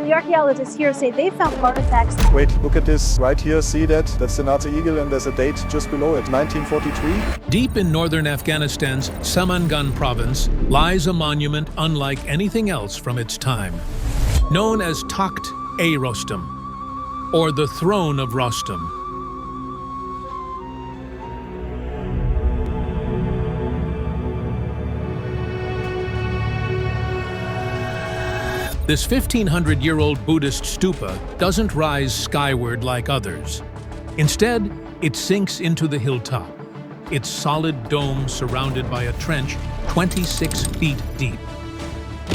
the archaeologists here say they found artifacts. Wait, look at this right here. See that? That's the Nazi eagle, and there's a date just below it, 1943. Deep in northern Afghanistan's Samangan province lies a monument unlike anything else from its time, known as Takht-e Rostam, or the Throne of Rostam. This 1,500-year-old Buddhist stupa doesn't rise skyward like others. Instead, it sinks into the hilltop, its solid dome surrounded by a trench 26 feet deep.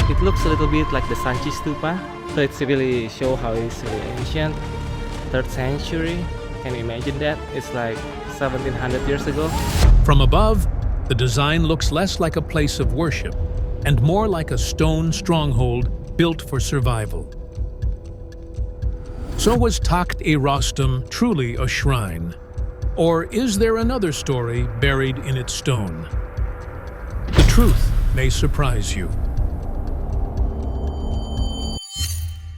It looks a little bit like the Sanchi stupa, so it's really show how it's really ancient, 3rd century. Can you imagine that? It's like 1,700 years ago. From above, the design looks less like a place of worship and more like a stone stronghold built for survival. So was Takht-e Rostam truly a shrine? Or is there another story buried in its stone? The truth may surprise you.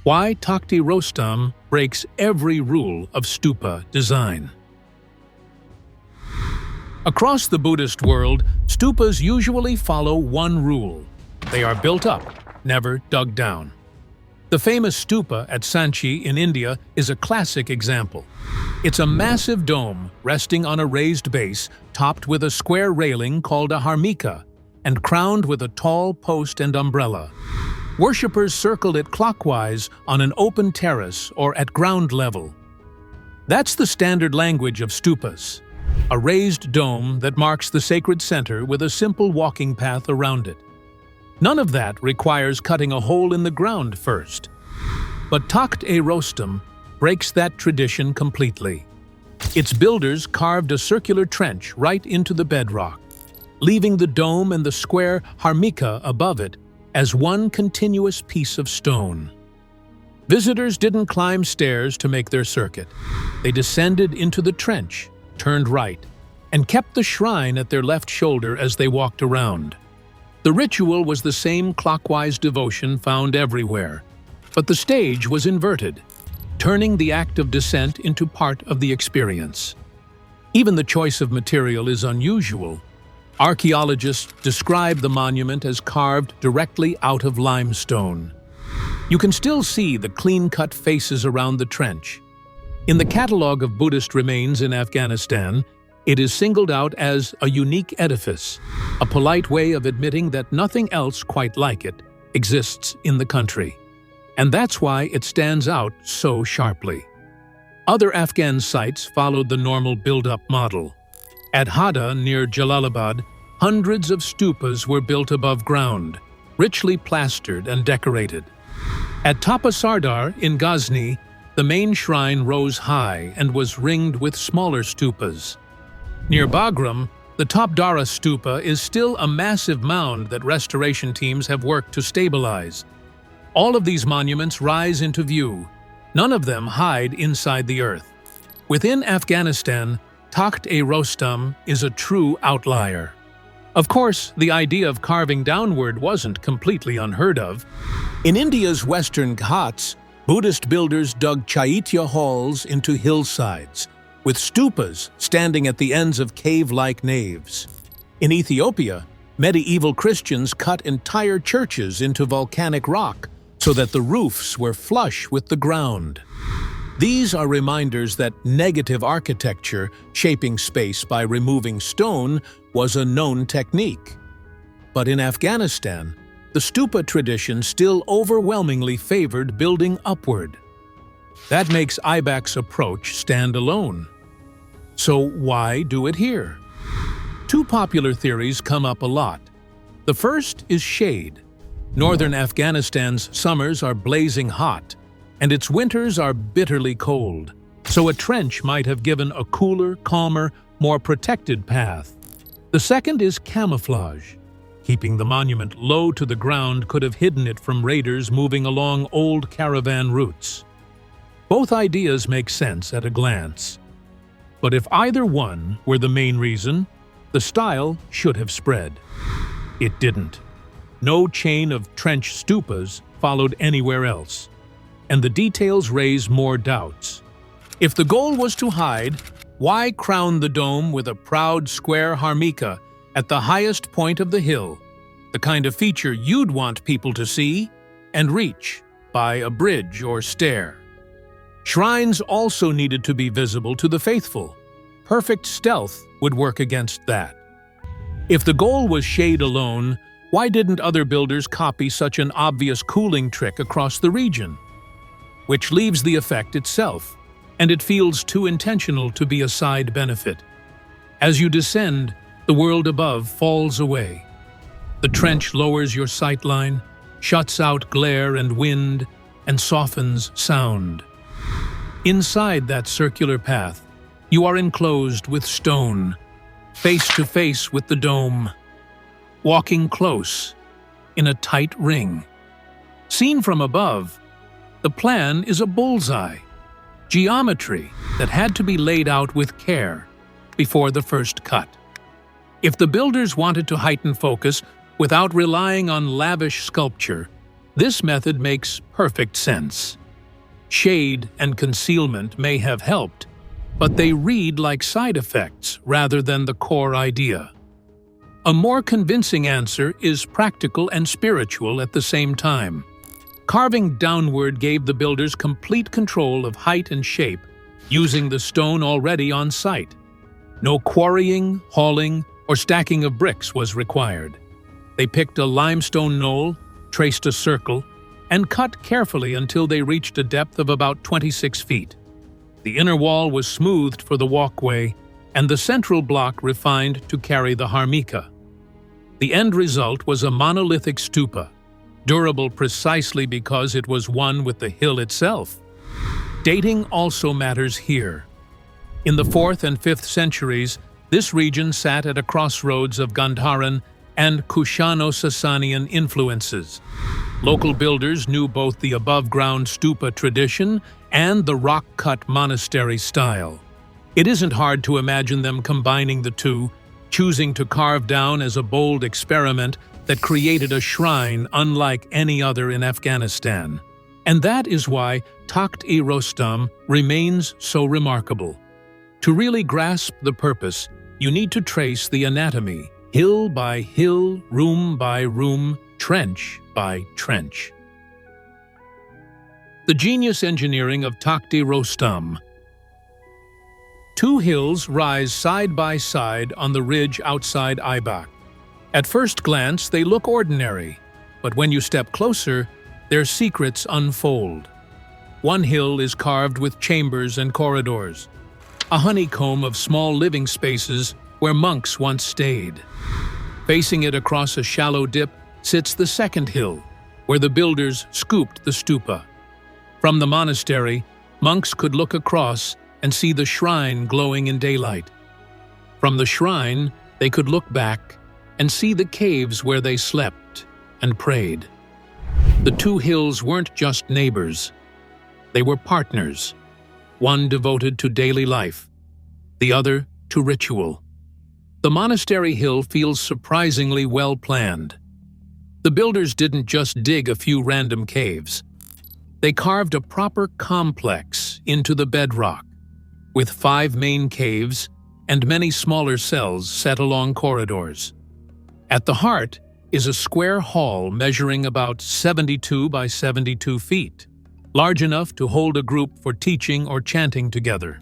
Why Takht-e Rostam breaks every rule of stupa design. Across the Buddhist world, stupas usually follow one rule. They are built up, never dug down. The famous stupa at Sanchi in India is a classic example. It's a massive dome resting on a raised base topped with a square railing called a harmika and crowned with a tall post and umbrella. Worshippers circled it clockwise on an open terrace or at ground level. That's the standard language of stupas, a raised dome that marks the sacred center with a simple walking path around it. None of that requires cutting a hole in the ground first. But Takht-e Rostam breaks that tradition completely. Its builders carved a circular trench right into the bedrock, leaving the dome and the square harmika above it as one continuous piece of stone. Visitors didn't climb stairs to make their circuit. They descended into the trench, turned right, and kept the shrine at their left shoulder as they walked around. The ritual was the same clockwise devotion found everywhere, but the stage was inverted, turning the act of descent into part of the experience. Even the choice of material is unusual. Archaeologists describe the monument as carved directly out of limestone. You can still see the clean-cut faces around the trench. In the catalogue of Buddhist remains in Afghanistan, it is singled out as a unique edifice, a polite way of admitting that nothing else quite like it exists in the country. And that's why it stands out so sharply. Other Afghan sites followed the normal build-up model. At Hada, near Jalalabad, hundreds of stupas were built above ground, richly plastered and decorated. At Tapa Sardar in Ghazni, the main shrine rose high and was ringed with smaller stupas. Near Bagram, the Tapdara stupa is still a massive mound that restoration teams have worked to stabilize. All of these monuments rise into view. None of them hide inside the earth. Within Afghanistan, Takht-e Rostam is a true outlier. Of course, the idea of carving downward wasn't completely unheard of. In India's western Ghats, Buddhist builders dug chaitya halls into hillsides, with stupas standing at the ends of cave-like naves. In Ethiopia, medieval Christians cut entire churches into volcanic rock so that the roofs were flush with the ground. These are reminders that negative architecture, shaping space by removing stone, was a known technique. But in Afghanistan, the stupa tradition still overwhelmingly favored building upward. That makes Aibak's approach stand alone. So why do it here? Two popular theories come up a lot. The first is shade. Northern Afghanistan's summers are blazing hot, and its winters are bitterly cold, so a trench might have given a cooler, calmer, more protected path. The second is camouflage. Keeping the monument low to the ground could have hidden it from raiders moving along old caravan routes. Both ideas make sense at a glance. But if either one were the main reason, the style should have spread. It didn't. No chain of trench stupas followed anywhere else. and the details raise more doubts. If the goal was to hide, why crown the dome with a proud square harmika at the highest point of the hill, the kind of feature you'd want people to see and reach by a bridge or stair? Shrines also needed to be visible to the faithful. Perfect stealth would work against that. If the goal was shade alone, why didn't other builders copy such an obvious cooling trick across the region? Which leaves the effect itself, and it feels too intentional to be a side benefit. As you descend, the world above falls away. The trench lowers your sightline, shuts out glare and wind, and softens sound. Inside that circular path, you are enclosed with stone, face to face with the dome, walking close, in a tight ring. Seen from above, the plan is a bullseye, geometry that had to be laid out with care before the first cut. If the builders wanted to heighten focus without relying on lavish sculpture, this method makes perfect sense. Shade and concealment may have helped, but they read like side effects rather than the core idea. A more convincing answer is practical and spiritual at the same time. Carving downward gave the builders complete control of height and shape, using the stone already on site. No quarrying, hauling, or stacking of bricks was required. They picked a limestone knoll, traced a circle, and cut carefully until they reached a depth of about 26 feet. The inner wall was smoothed for the walkway, and the central block refined to carry the harmika. The end result was a monolithic stupa, durable precisely because it was one with the hill itself. Dating also matters here. In the 4th and 5th centuries, this region sat at a crossroads of Gandharan and Kushano-Sasanian influences. Local builders knew both the above-ground stupa tradition and the rock-cut monastery style. It isn't hard to imagine them combining the two, choosing to carve down as a bold experiment that created a shrine unlike any other in Afghanistan. And that is why Takht-e Rostam remains so remarkable. To really grasp the purpose, you need to trace the anatomy, hill by hill, room by room, trench by trench. The genius engineering of Takht-e Rostam. Two hills rise side by side on the ridge outside Aybak. At first glance, they look ordinary, but when you step closer, their secrets unfold. One hill is carved with chambers and corridors, a honeycomb of small living spaces where monks once stayed. Facing it across a shallow dip sits the second hill, where the builders scooped the stupa. From the monastery, monks could look across and see the shrine glowing in daylight. From the shrine, they could look back and see the caves where they slept and prayed. The two hills weren't just neighbors. They were partners, one devoted to daily life, the other to ritual. The monastery hill feels surprisingly well planned. The builders didn't just dig a few random caves. They carved a proper complex into the bedrock, with 5 main caves and many smaller cells set along corridors. At the heart is a square hall measuring about 72 by 72 feet, large enough to hold a group for teaching or chanting together.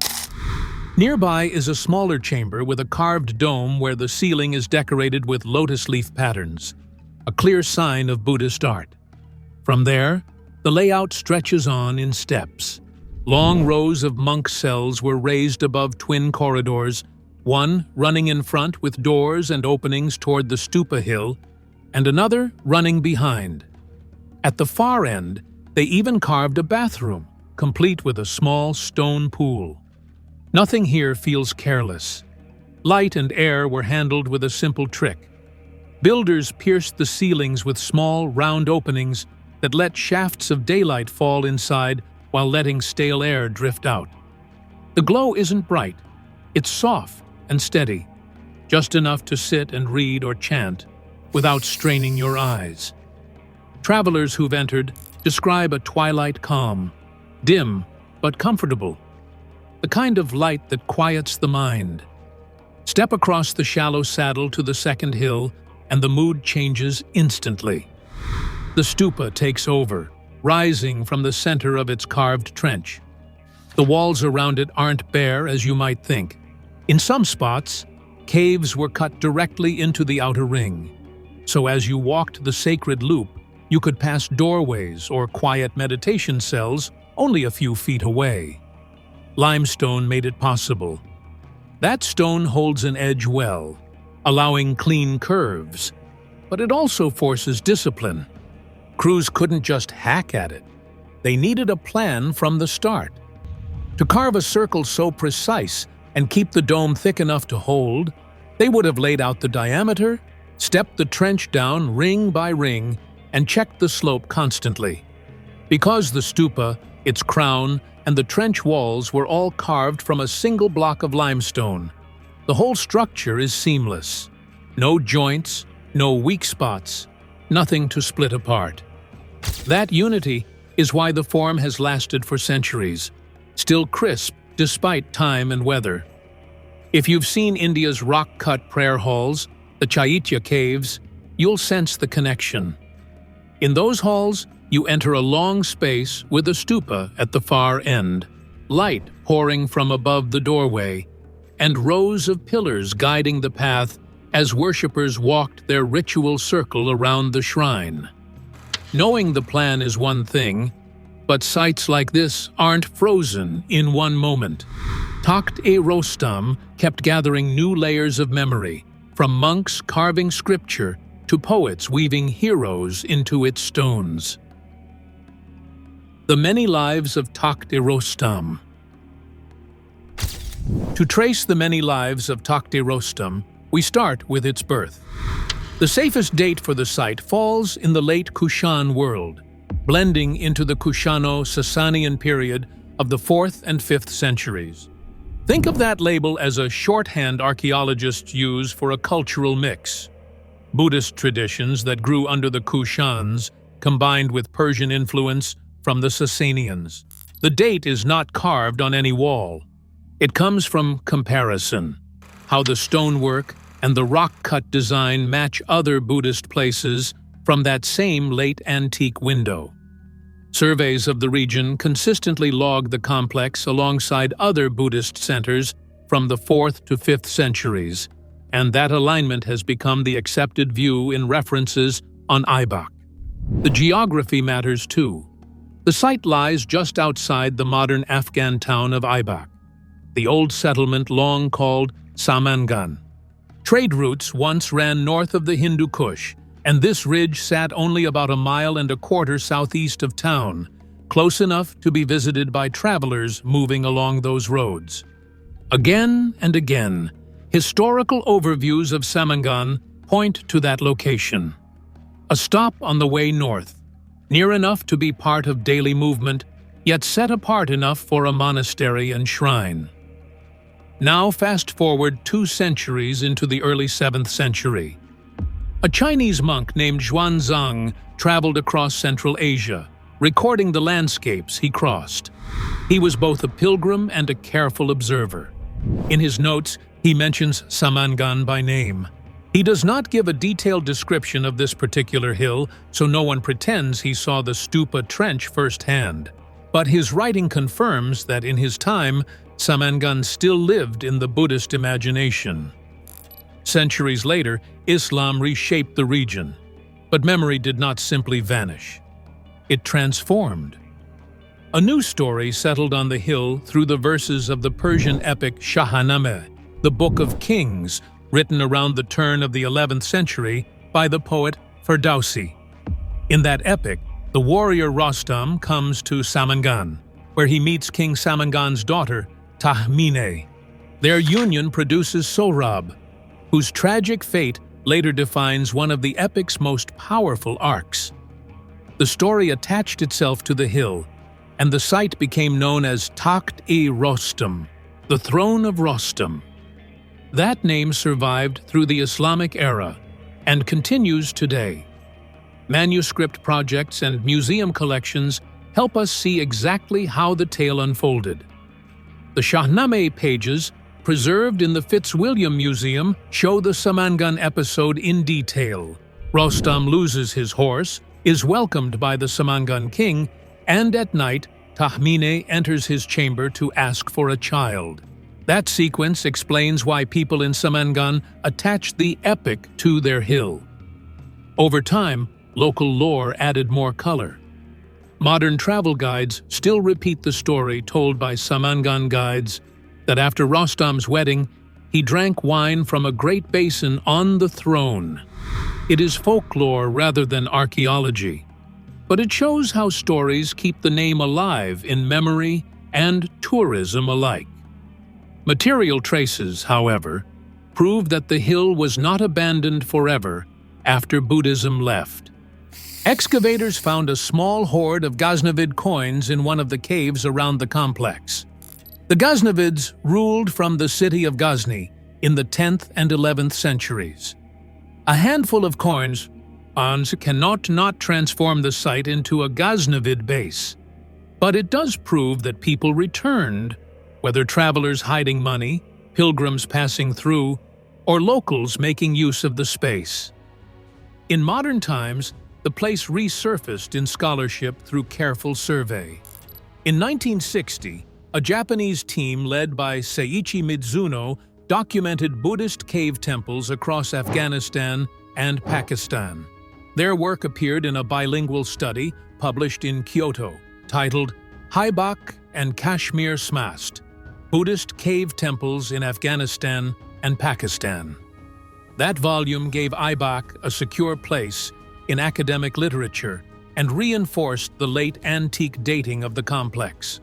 Nearby is a smaller chamber with a carved dome where the ceiling is decorated with lotus leaf patterns, a clear sign of Buddhist art. From there, the layout stretches on in steps. Long rows of monk cells were raised above twin corridors, one running in front with doors and openings toward the stupa hill, and another running behind. At the far end, they even carved a bathroom, complete with a small stone pool. Nothing here feels careless. Light and air were handled with a simple trick. Builders pierced the ceilings with small, round openings that let shafts of daylight fall inside while letting stale air drift out. The glow isn't bright. It's soft and steady, just enough to sit and read or chant without straining your eyes. Travelers who've entered describe a twilight calm, dim but comfortable, the kind of light that quiets the mind. Step across the shallow saddle to the second hill, and the mood changes instantly. The stupa takes over, rising from the center of its carved trench. The walls around it aren't bare as you might think. In some spots, caves were cut directly into the outer ring, so as you walked the sacred loop, you could pass doorways or quiet meditation cells only a few feet away. Limestone made it possible. That stone holds an edge well, allowing clean curves, but it also forces discipline. Crews couldn't just hack at it. They needed a plan from the start. To carve a circle so precise and keep the dome thick enough to hold, they would have laid out the diameter, stepped the trench down ring by ring, and checked the slope constantly. Because the stupa, its crown, and the trench walls were all carved from a single block of limestone, the whole structure is seamless. No joints, no weak spots, nothing to split apart. That unity is why the form has lasted for centuries, still crisp despite time and weather. If you've seen India's rock-cut prayer halls, the Chaitya caves, you'll sense the connection. In those halls, you enter a long space with a stupa at the far end, light pouring from above the doorway, and rows of pillars guiding the path as worshippers walked their ritual circle around the shrine. Knowing the plan is one thing, but sites like this aren't frozen in one moment. Takht-e Rostam kept gathering new layers of memory, from monks carving scripture to poets weaving heroes into its stones. The many lives of Takht-e Rostam. To trace the many lives of Takht-e Rostam, we start with its birth. The safest date for the site falls in the late Kushan world, blending into the Kushano-Sasanian period of the 4th and 5th centuries. Think of that label as a shorthand archaeologists use for a cultural mix. Buddhist traditions that grew under the Kushans, combined with Persian influence from the Sasanians. The date is not carved on any wall. It comes from comparison, how the stonework and the rock-cut design match other Buddhist places from that same late antique window. Surveys of the region consistently log the complex alongside other Buddhist centers from the 4th to 5th centuries, and that alignment has become the accepted view in references on Aibak. The geography matters too. The site lies just outside the modern Afghan town of Aibak, the old settlement long called Samangan. Trade routes once ran north of the Hindu Kush, and this ridge sat only about 1.25 miles southeast of town, close enough to be visited by travelers moving along those roads. Again and again, historical overviews of Samangan point to that location. A stop on the way north, near enough to be part of daily movement, yet set apart enough for a monastery and shrine. Now fast forward 2 centuries into the early 7th century. A Chinese monk named Xuanzang traveled across Central Asia, recording the landscapes he crossed. He was both a pilgrim and a careful observer. In his notes, he mentions Samangan by name. He does not give a detailed description of this particular hill, so no one pretends he saw the stupa trench firsthand. But his writing confirms that in his time, Samangan still lived in the Buddhist imagination. Centuries later, Islam reshaped the region, but memory did not simply vanish. It transformed. A new story settled on the hill through the verses of the Persian epic Shahnameh, the Book of Kings, written around the turn of the 11th century by the poet Ferdowsi. In that epic, the warrior Rostam comes to Samangan, where he meets King Samangan's daughter, Tahmineh. Their union produces Sohrab, whose tragic fate later defines one of the epic's most powerful arcs. The story attached itself to the hill, and the site became known as Takht-e Rostam, the Throne of Rostam. That name survived through the Islamic era and continues today. Manuscript projects and museum collections help us see exactly how the tale unfolded. The Shahnameh pages, preserved in the Fitzwilliam Museum, show the Samangan episode in detail. Rostam loses his horse, is welcomed by the Samangan king, and at night, Tahmine enters his chamber to ask for a child. That sequence explains why people in Samangan attached the epic to their hill. Over time, local lore added more color. Modern travel guides still repeat the story told by Samangan guides that after Rostam's wedding, he drank wine from a great basin on the throne. It is folklore rather than archaeology, but it shows how stories keep the name alive in memory and tourism alike. Material traces, however, prove that the hill was not abandoned forever after Buddhism left. Excavators found a small hoard of Ghaznavid coins in one of the caves around the complex. The Ghaznavids ruled from the city of Ghazni in the 10th and 11th centuries. A handful of coins cannot not transform the site into a Ghaznavid base, but it does prove that people returned, whether travelers hiding money, pilgrims passing through, or locals making use of the space. In modern times, the place resurfaced in scholarship through careful survey. In 1960, a Japanese team led by Seiichi Mizuno documented Buddhist cave temples across Afghanistan and Pakistan. Their work appeared in a bilingual study published in Kyoto, titled Haibak and Kashmir Smast: Buddhist Cave Temples in Afghanistan and Pakistan. That volume gave Aibak a secure place in academic literature and reinforced the late antique dating of the complex.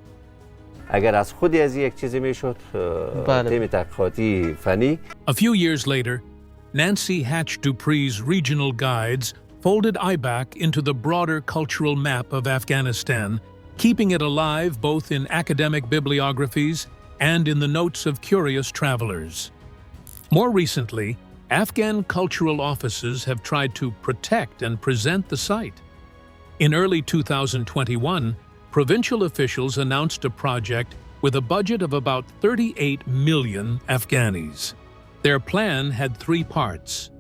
اگر از خودی از یک چیزی میشد تیم تحقیقاتی فنی. A few years later, Nancy Hatch Dupree's regional guides folded Aibak into the broader cultural map of Afghanistan, keeping it alive both in academic bibliographies and in the notes of curious travelers. More recently, Afghan cultural offices have tried to protect and present the site. In early 2021, provincial officials announced a project with a budget of about 38 million Afghanis. Their plan had three parts: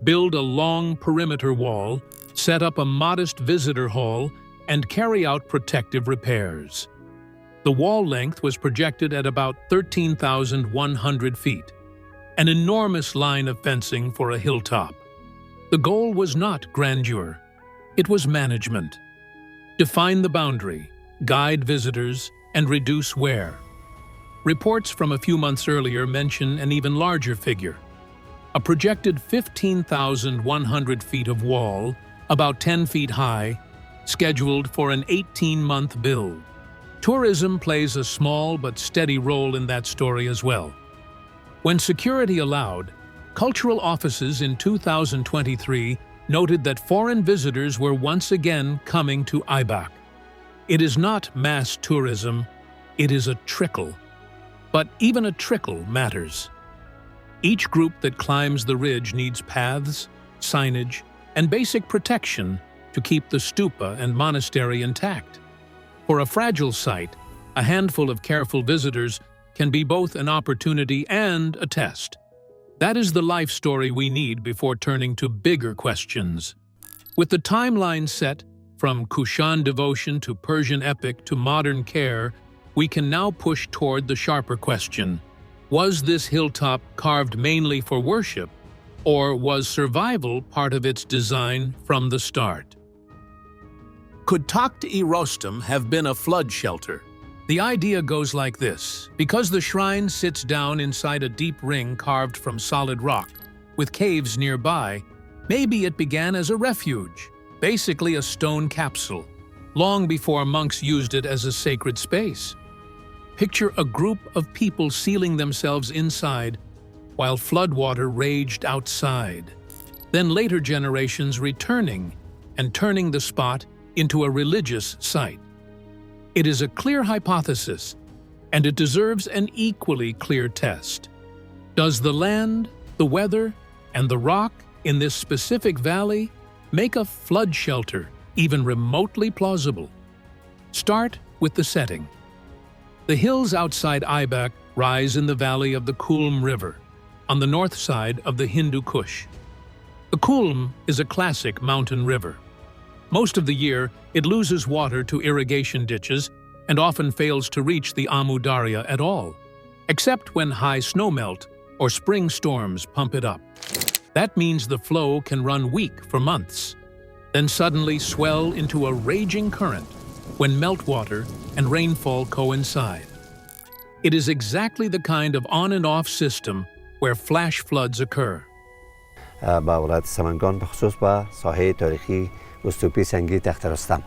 build a long perimeter wall, set up a modest visitor hall, and carry out protective repairs. The wall length was projected at about 13,100 feet. An enormous line of fencing for a hilltop. The goal was not grandeur, it was management. Define the boundary, guide visitors, and reduce wear. Reports from a few months earlier mention an even larger figure: a projected 15,100 feet of wall, about 10 feet high, scheduled for an 18-month build. Tourism plays a small but steady role in that story as well. When security allowed, cultural offices in 2023 noted that foreign visitors were once again coming to Aibak. It is not mass tourism, it is a trickle. But even a trickle matters. Each group that climbs the ridge needs paths, signage, and basic protection to keep the stupa and monastery intact. For a fragile site, a handful of careful visitors can be both an opportunity and a test. That is the life story we need before turning to bigger questions. With the timeline set, from Kushan devotion to Persian epic to modern care, we can now push toward the sharper question: was this hilltop carved mainly for worship, or was survival part of its design from the start? Could Takht-e Rostam have been a flood shelter? The idea goes like this: because the shrine sits down inside a deep ring carved from solid rock, with caves nearby, maybe it began as a refuge, basically a stone capsule, long before monks used it as a sacred space. Picture a group of people sealing themselves inside while floodwater raged outside. Then later generations returning and turning the spot into a religious site. It is a clear hypothesis, and it deserves an equally clear test. Does the land, the weather, and the rock in this specific valley make a flood shelter even remotely plausible? Start with the setting. The hills outside Aibak rise in the valley of the Kulm River, on the north side of the Hindu Kush. The Kulm is a classic mountain river. Most of the year, it loses water to irrigation ditches and often fails to reach the Amu Darya at all, except when high snowmelt or spring storms pump it up. That means the flow can run weak for months, then suddenly swell into a raging current when meltwater and rainfall coincide. It is exactly the kind of on and off system where flash floods occur. با ولایت سمنگان بخصوص با ساحه تاریخی استوپی سنگی تخت رستم.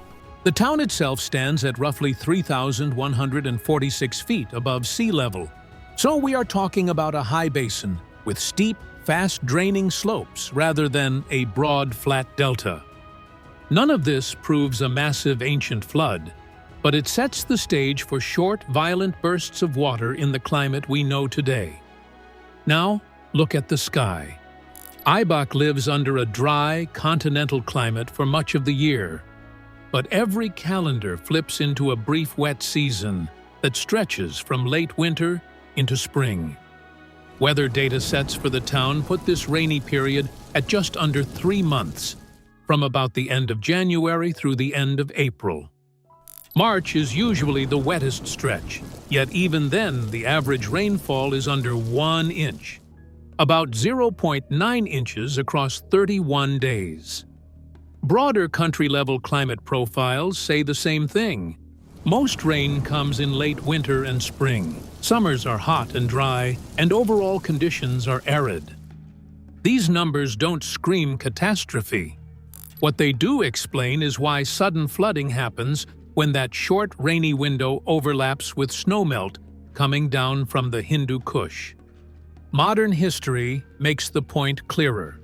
The town itself stands at roughly 3,146 feet above sea level. So we are talking about a high basin with steep, fast-draining slopes rather than a broad, flat delta. None of this proves a massive ancient flood, but it sets the stage for short, violent bursts of water in the climate we know today. Now, look at the sky. Aibak lives under a dry, continental climate for much of the year, but every calendar flips into a brief wet season that stretches from late winter into spring. Weather data sets for the town put this rainy period at just under 3 months, from about the end of January through the end of April. March is usually the wettest stretch, yet even then the average rainfall is under 1 inch, about 0.9 inches across 31 days. Broader country-level climate profiles say the same thing. Most rain comes in late winter and spring. Summers are hot and dry, and overall conditions are arid. These numbers don't scream catastrophe. What they do explain is why sudden flooding happens when that short rainy window overlaps with snowmelt coming down from the Hindu Kush. Modern history makes the point clearer.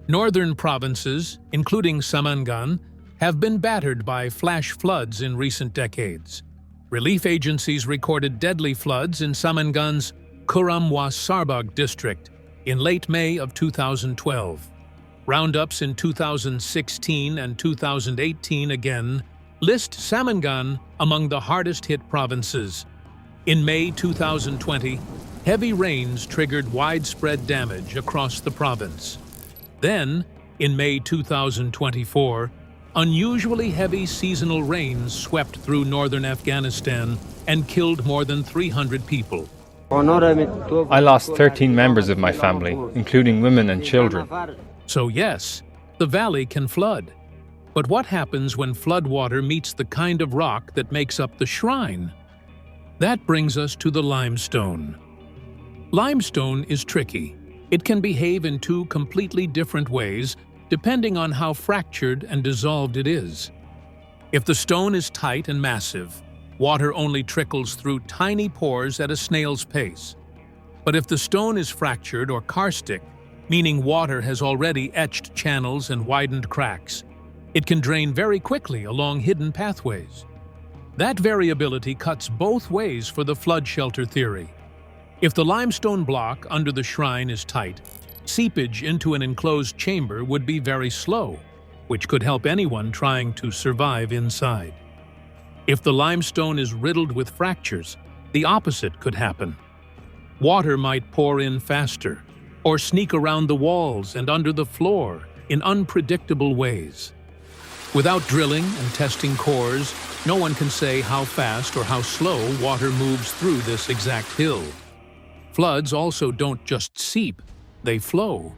Northern provinces, including Samangan, have been battered by flash floods in recent decades. Relief agencies recorded deadly floods in Samangan's Kuramwa Sarbag district in late May of 2012. Roundups in 2016 and 2018 again list Samangan among the hardest-hit provinces. In May 2020, heavy rains triggered widespread damage across the province. Then, in May 2024, unusually heavy seasonal rains swept through northern Afghanistan and killed more than 300 people. I lost 13 members of my family, including women and children. So yes, the valley can flood. But what happens when floodwater meets the kind of rock that makes up the shrine? That brings us to the limestone. Limestone is tricky. It can behave in 2 completely different ways depending on how fractured and dissolved it is. If the stone is tight and massive, water only trickles through tiny pores at a snail's pace. But if the stone is fractured or karstic, meaning water has already etched channels and widened cracks, it can drain very quickly along hidden pathways. That variability cuts both ways for the flood shelter theory. If the limestone block under the shrine is tight, seepage into an enclosed chamber would be very slow, which could help anyone trying to survive inside. If the limestone is riddled with fractures, the opposite could happen. Water might pour in faster, or sneak around the walls and under the floor in unpredictable ways. Without drilling and testing cores, no one can say how fast or how slow water moves through this exact hill. Floods also don't just seep, they flow.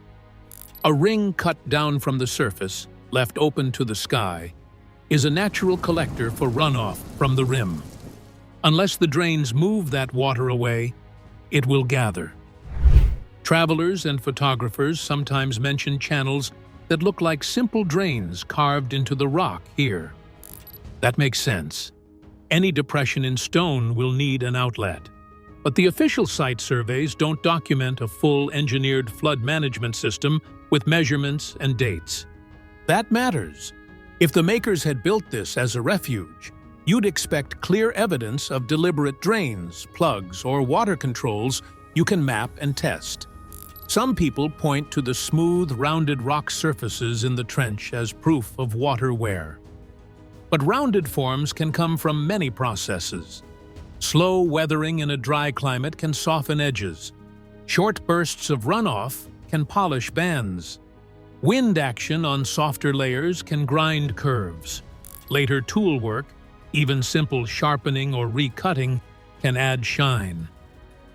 A ring cut down from the surface, left open to the sky, is a natural collector for runoff from the rim. Unless the drains move that water away, it will gather. Travelers and photographers sometimes mention channels that look like simple drains carved into the rock here. That makes sense. Any depression in stone will need an outlet. But the official site surveys don't document a full engineered flood management system with measurements and dates. That matters. If the makers had built this as a refuge, you'd expect clear evidence of deliberate drains, plugs, or water controls you can map and test. Some people point to the smooth, rounded rock surfaces in the trench as proof of water wear. But rounded forms can come from many processes. Slow weathering in a dry climate can soften edges. Short bursts of runoff can polish bands. Wind action on softer layers can grind curves. Later tool work, even simple sharpening or recutting, can add shine.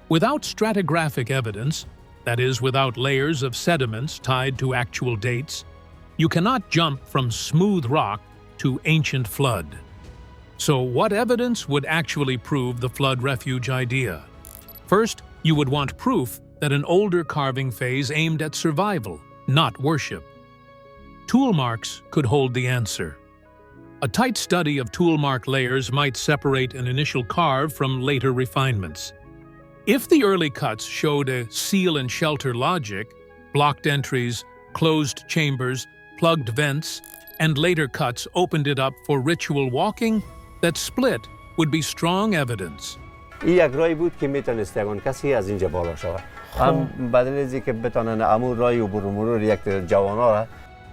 Without stratigraphic evidence, that is, without layers of sediments tied to actual dates, you cannot jump from smooth rock to ancient flood. So what evidence would actually prove the flood refuge idea? First, you would want proof that an older carving phase aimed at survival, not worship. Tool marks could hold the answer. A tight study of tool mark layers might separate an initial carve from later refinements. If the early cuts showed a seal and shelter logic, blocked entries, closed chambers, plugged vents, and later cuts opened it up for ritual walking, that split would be strong evidence. این یک راهی بود که میتونست یگان کسی از اینجا بالا شود. هم بدون از اینکه بتونن امور راهی عبور و مرور یک جوانا را.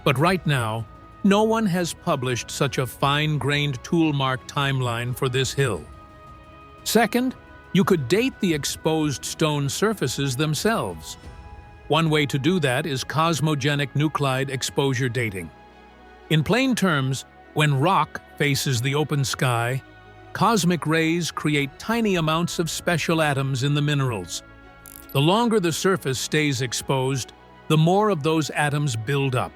But right now, no one has published such a fine-grained tool mark timeline for this hill. Second, you could date the exposed stone surfaces themselves. One way to do that is cosmogenic nuclide exposure dating. In plain terms, when rock faces the open sky, cosmic rays create tiny amounts of special atoms in the minerals. The longer the surface stays exposed, the more of those atoms build up.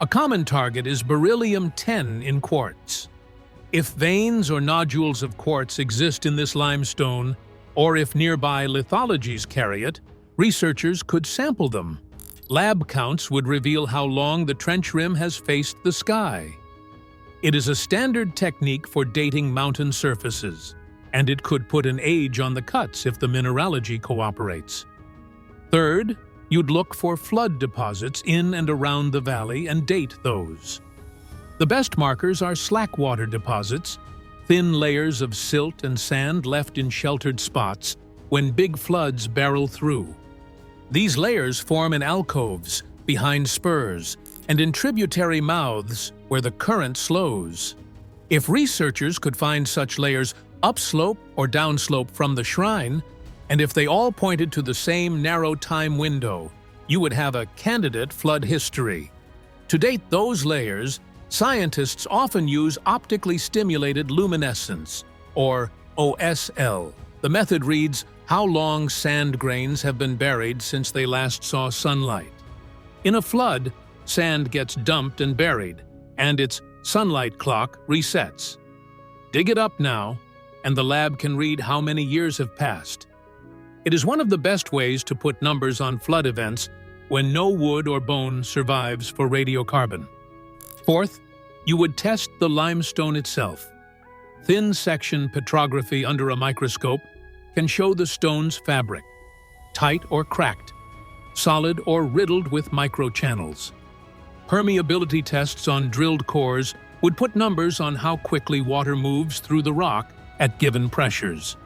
A common target is beryllium-10 in quartz. If veins or nodules of quartz exist in this limestone, or if nearby lithologies carry it, researchers could sample them. Lab counts would reveal how long the trench rim has faced the sky. It is a standard technique for dating mountain surfaces, and it could put an age on the cuts if the mineralogy cooperates. Third, you'd look for flood deposits in and around the valley and date those. The best markers are slackwater deposits, thin layers of silt and sand left in sheltered spots when big floods barrel through. These layers form in alcoves, behind spurs, and in tributary mouths where the current slows. If researchers could find such layers upslope or downslope from the shrine, and if they all pointed to the same narrow time window, you would have a candidate flood history. To date those layers, scientists often use optically stimulated luminescence, or OSL. The method reads how long sand grains have been buried since they last saw sunlight. In a flood, sand gets dumped and buried, and its sunlight clock resets. Dig it up now, and the lab can read how many years have passed. It is one of the best ways to put numbers on flood events when no wood or bone survives for radiocarbon. Fourth, you would test the limestone itself. Thin section petrography under a microscope can show the stone's fabric, tight or cracked, solid or riddled with microchannels. Permeability tests on drilled cores would put numbers on how quickly water moves through the rock at given pressures.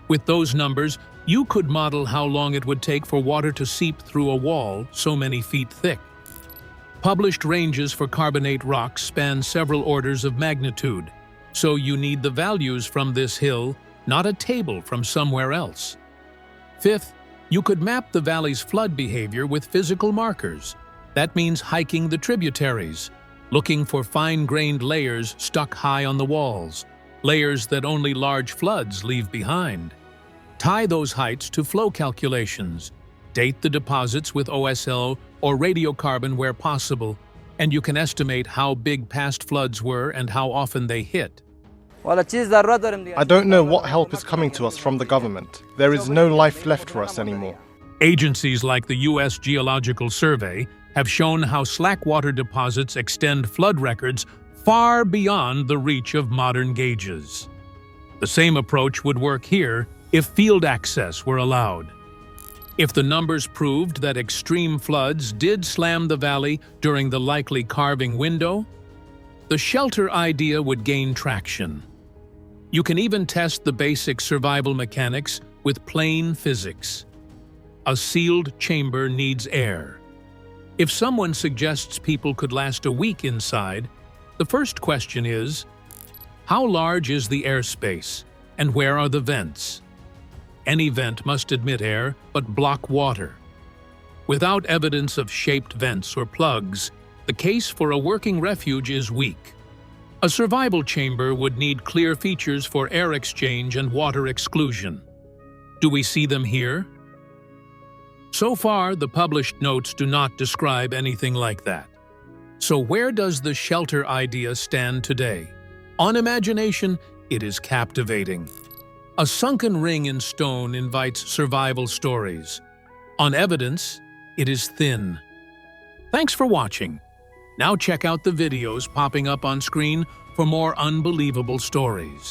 With those numbers, you could model how long it would take for water to seep through a wall so many feet thick. Published ranges for carbonate rocks span several orders of magnitude, so you need the values from this hill, not a table from somewhere else. Fifth, you could map the valley's flood behavior with physical markers. That means hiking the tributaries, looking for fine-grained layers stuck high on the walls, layers that only large floods leave behind. Tie those heights to flow calculations, date the deposits with OSL or radiocarbon where possible, and you can estimate how big past floods were and how often they hit. I don't know what help is coming to us from the government. There is no life left for us anymore. Agencies like the U.S. Geological Survey have shown how slackwater deposits extend flood records far beyond the reach of modern gauges. The same approach would work here if field access were allowed. If the numbers proved that extreme floods did slam the valley during the likely carving window, the shelter idea would gain traction. You can even test the basic survival mechanics with plain physics. A sealed chamber needs air. If someone suggests people could last a week inside, the first question is, How large is the airspace, and where are the vents? Any vent must admit air, but block water. Without evidence of shaped vents or plugs, the case for a working refuge is weak. A survival chamber would need clear features for air exchange and water exclusion. Do we see them here? So far, the published notes do not describe anything like that. So where does the shelter idea stand today? On imagination, it is captivating. A sunken ring in stone invites survival stories. On evidence, it is thin. Thanks for watching. Now check out the videos popping up on screen for more unbelievable stories.